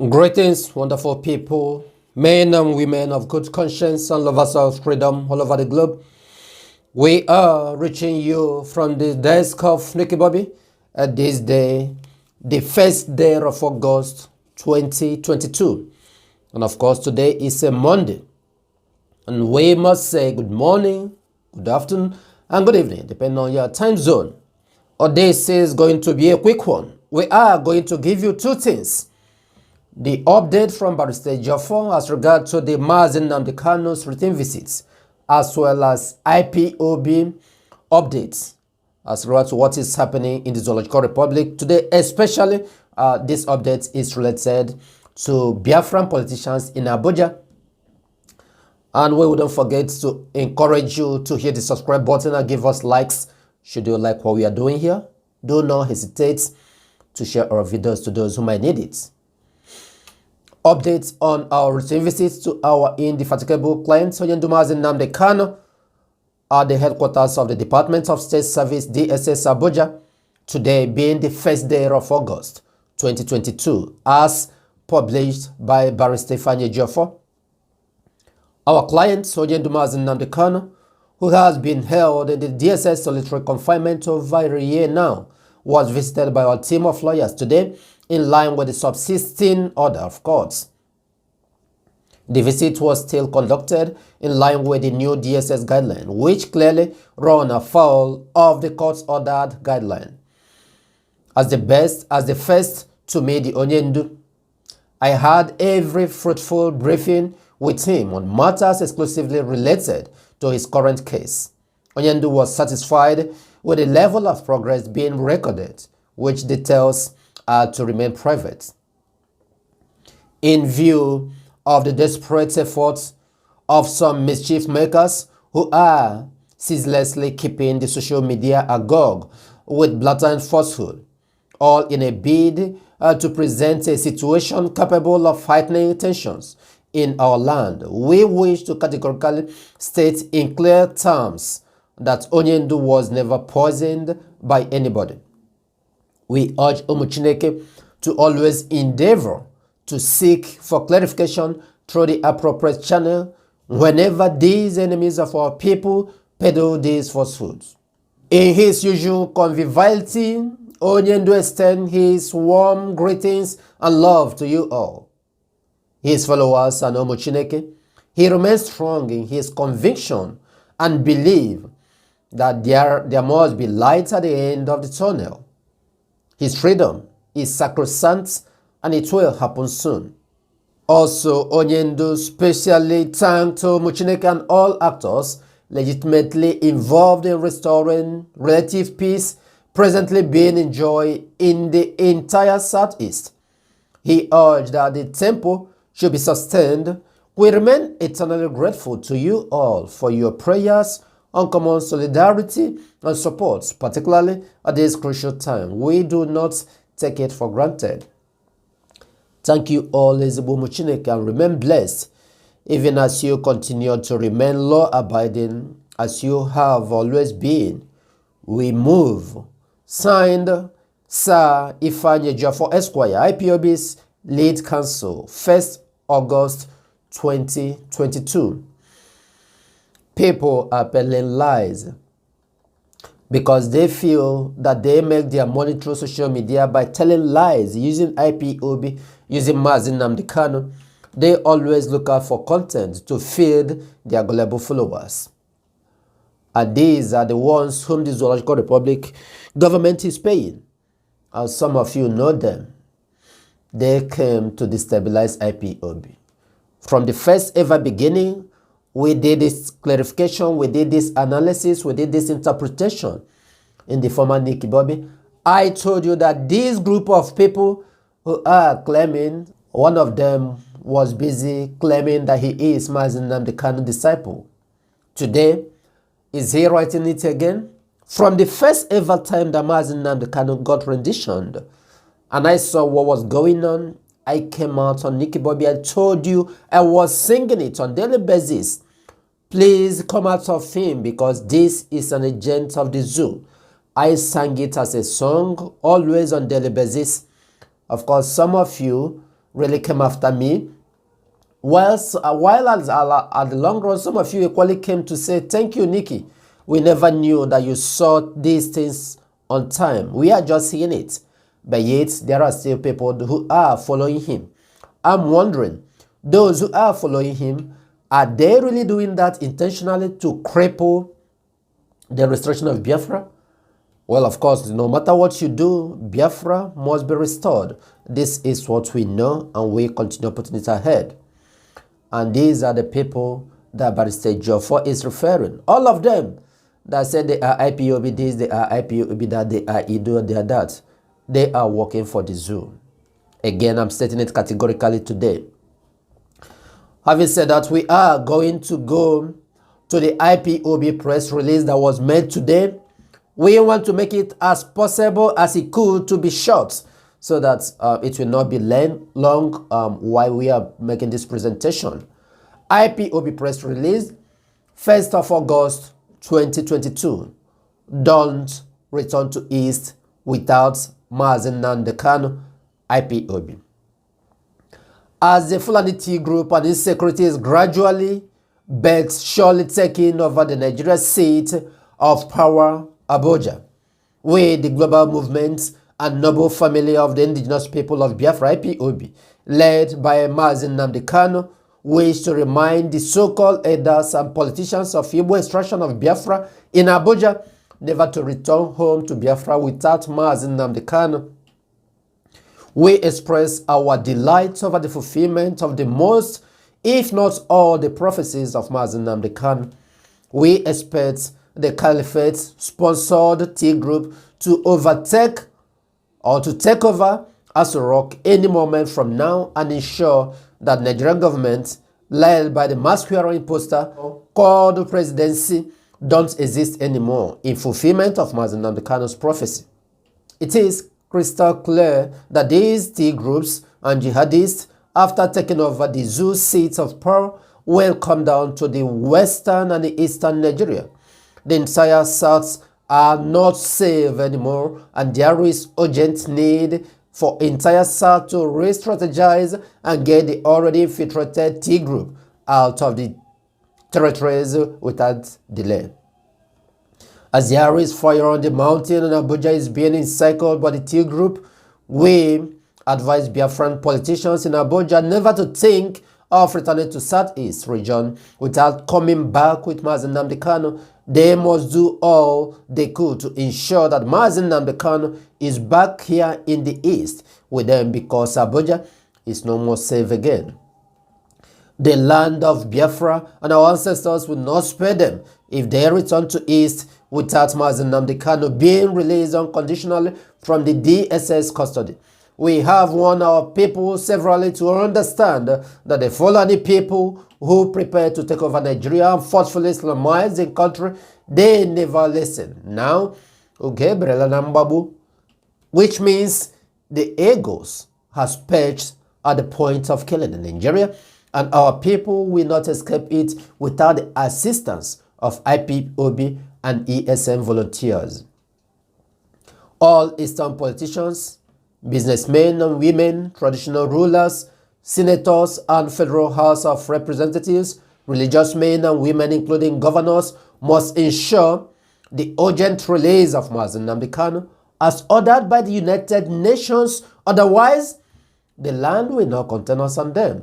Greetings, wonderful people, men and women of good conscience and lovers of freedom all over the globe. We are reaching you from the desk of Nicky Bobby at this day, the first day of August 2022. And of course, today is a Monday. And we must say good morning, good afternoon, and good evening, depending on your time zone. Or this is going to be a quick one. We are going to give you two things. The update from Bar.Ejiofor as regard to the Mazi Nnamdi Kanu's routine visits, as well as IPOB updates as regard to what is happening in the Zoological Republic today. Especially, this update is related to Biafran politicians in Abuja. And we wouldn't forget to encourage you to hit the subscribe button and give us likes should you like what we are doing here. Do not hesitate to share our videos to those who might need it. Updates on our routine visits to our indefatigable clients, Mazi Nnamdi Kanu, at the headquarters of the Department of State Service, DSS Abuja, today being the first day of August 2022, as published by Bar.Ejiofor. Our client, Mazi Nnamdi Kanu, who has been held in the DSS solitary confinement over a year now, was visited by our team of lawyers today in line with the subsisting order of courts. The visit was still conducted in line with the new DSS guideline, which clearly run afoul of the court's ordered guideline. As the first to meet the Onyendu, I had every fruitful briefing with him on matters exclusively related to his current case. Onyendu was satisfied with the level of progress being recorded, which details are to remain private. In view of the desperate efforts of some mischief makers who are ceaselessly keeping the social media agog with blatant falsehood, all in a bid to present a situation capable of heightening tensions in our land, we wish to categorically state in clear terms that Onyendu was never poisoned by anybody. We urge Chineke to always endeavor to seek for clarification through the appropriate channel whenever these enemies of our people peddle these falsehoods. In his usual conviviality, Onyendu extends his warm greetings and love to you all, his followers and Chineke. He remains strong in his conviction and belief that there must be light at the end of the tunnel. His freedom is sacrosanct and it will happen soon. Also, Onyendu specially thanked Chineke and all actors legitimately involved in restoring relative peace presently being enjoyed in the entire Southeast. He urged that the tempo should be sustained. We remain eternally grateful to you all for your prayers, uncommon solidarity and support, particularly at this crucial time. We do not take it for granted. Thank you all, Ezebo Chineke, and remain blessed, even as you continue to remain law-abiding as you have always been. We move. Signed, Sir Ejiofor Esquire, IPOB's lead counsel, 1st August 2022. People are peddling lies because they feel that they make their money through social media by telling lies using IPOB, using Mazi Nnamdi Kanu. They always look out for content to feed their gullible followers. And these are the ones whom the Zoological Republic government is paying. And some of you know them. They came to destabilize IPOB. From the first ever beginning, we did this clarification, we did this analysis, we did this interpretation in the former Nicky Bobby. I told you that this group of people who are claiming, one of them was busy claiming that he is Mazi Nnamdi Kanu disciple. Today, is he writing it again? From the first ever time that Mazi Nnamdi Kanu got renditioned, and I saw what was going on, I came out on Nicky Bobby. I told you I was singing it on daily basis. Please come out of him because this is an agent of the zoo. I sang it as a song always on daily basis. Of course, some of you really came after me. While at the long run, some of you equally came to say, thank you, Nikki. We never knew that you saw these things on time. We are just seeing it. But yet, there are still people who are following him. I'm wondering, those who are following him, are they really doing that intentionally to cripple the restoration of Biafra? Well, of course, no matter what you do, Biafra must be restored. This is what we know, and we continue putting it ahead. And these are the people that Bar.Ejiofor is referring. All of them that said they are IPOB this, they are IPOB that, they are IDO, they are that. They are working for the zoo. Again, I'm stating it categorically today. Having said that, we are going to go to the IPOB press release that was made today. We want to make it as possible as it could to be short, so that it will not be long while we are making this presentation. IPOB press release, 1st of August 2022. Don't return to East without Mazi Nnamdi Kanu, IPOB. As the Fulani Tea group and insecurity is gradually but surely taking over the Nigeria seat of power, Abuja, we, the global movement and noble family of the indigenous people of Biafra, IPOB, led by Mazi Nnamdi Kanu, wish to remind the so-called elders and politicians of Igbo extraction of Biafra in Abuja never to return home to Biafra without Mazi Nnamdi Kanu. We express our delight over the fulfillment of the most, if not all, the prophecies of Mazi Nnamdi Kanu. We expect the Caliphate-sponsored Tea group to overtake or to take over Aso Rock any moment from now and ensure that Nigerian government, led by the mask-wearing imposter called presidency, don't exist anymore in fulfillment of Mazi Nnamdi Kanu's prophecy. It is crystal clear that these tea groups and jihadists, after taking over the zoo seats of power, will come down to the western and the eastern Nigeria. The entire south are not safe anymore, and there is urgent need for entire south to re-strategize and get the already infiltrated tea group out of the territories without delay. As there is fire on the mountain and Abuja is being encircled by the tea group, we advise Biafran politicians in Abuja never to think of returning to Southeast region without coming back with Mazi Nnamdi Kanu. They must do all they could to ensure that Mazi Nnamdi Kanu is back here in the East with them, because Abuja is no more safe again. The land of Biafra and our ancestors will not spare them if they return to East without Mazi Nnamdi Kanu being released unconditionally from the DSS custody. We have warned our people severally to understand that the Fulani people who prepare to take over Nigeria and forcefully Islamize the country, they never listen. Now, okay, which means the egos has perched at the point of killing in Nigeria, and our people will not escape it without the assistance of IPOB and ESM volunteers. All Eastern politicians, businessmen and women, traditional rulers, senators and Federal House of Representatives, religious men and women including governors must ensure the urgent release of Mazi Nnamdi Kanu as ordered by the United Nations. Otherwise, the land will not contain us and them.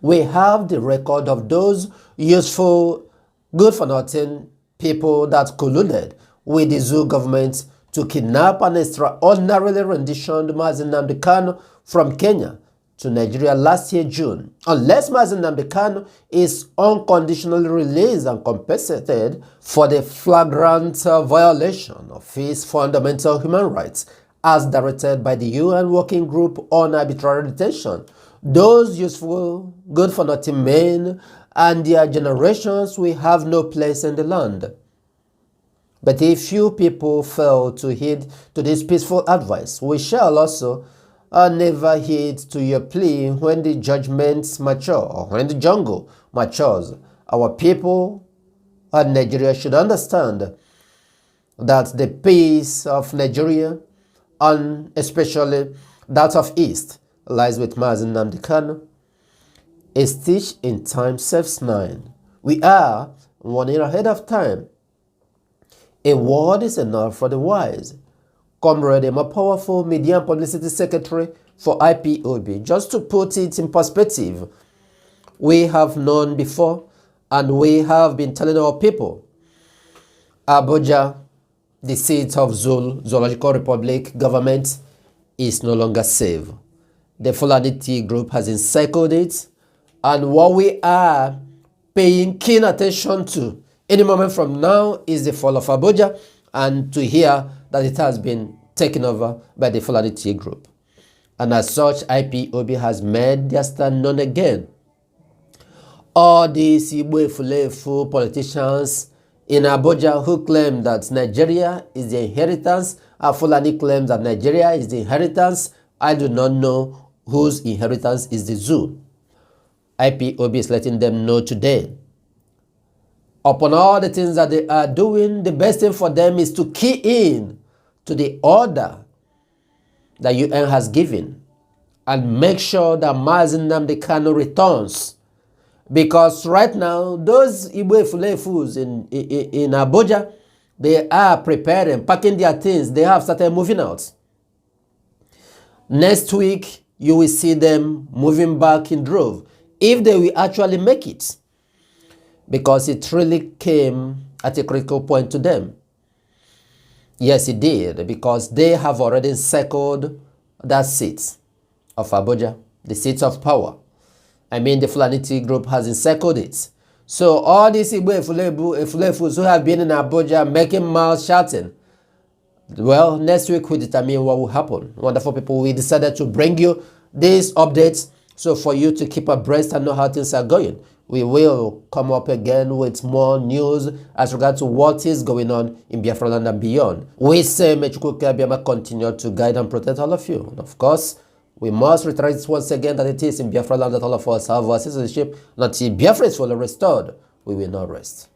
We have the record of those useful, good-for-nothing people that colluded with the zoo government to kidnap and extraordinarily renditioned Mazi Nnamdi Kanu from Kenya to Nigeria last year, June. Unless Mazi Nnamdi Kanu is unconditionally released and compensated for the flagrant violation of his fundamental human rights, as directed by the UN Working Group on Arbitrary Detention, those useful, good-for-nothing men and their generations will have no place in the land. But if few people fail to heed to this peaceful advice, we shall also never heed to your plea when the judgments mature or when the jungle matures. Our people and Nigeria should understand that the peace of Nigeria, and especially that of East, lies with Mazi Nnamdi Kanu. A stitch in time saves 9. We are 1 year ahead of time. A word is enough for the wise. Comrade, a more powerful media and publicity secretary for IPOB. Just to put it in perspective, we have known before and we have been telling our people, Abuja, the seat of Zoological Republic government, is no longer safe. The Fulani Tea group has encircled it, and what we are paying keen attention to any moment from now is the fall of Abuja, and to hear that it has been taken over by the Fulani Tea group. And as such, IPOB has made their stand known again. All these Igbo politicians in Abuja who claim that Nigeria is the inheritance, Fulani claims that Nigeria is the inheritance. I do not know whose inheritance is the zoo. IPOB is letting them know today. Upon all the things that they are doing, the best thing for them is to key in to the order that UN has given and make sure that Mazi Nnamdi Kanu returns. Because right now, those Igbo fools in Abuja, they are preparing, packing their things. They have started moving out. Next week, you will see them moving back in drove, if they will actually make it. Because it really came at a critical point to them. Yes, it did, because they have already encircled that seat of Abuja, the seat of power. I mean, the Fulani Tea group has encircled it. So all these Igbo who have been in Abuja making mouths shouting, well, next week we determine what will happen. Wonderful people, we decided to bring you these updates so for you to keep abreast and know how things are going. We will come up again with more news as regards to what is going on in Biafra land and beyond. We say, may Chukwu Abiyama continue to guide and protect all of you. And of course, we must reiterate once again that it is in Biafra land that all of us have our citizenship. Until Biafra is fully restored, we will not rest.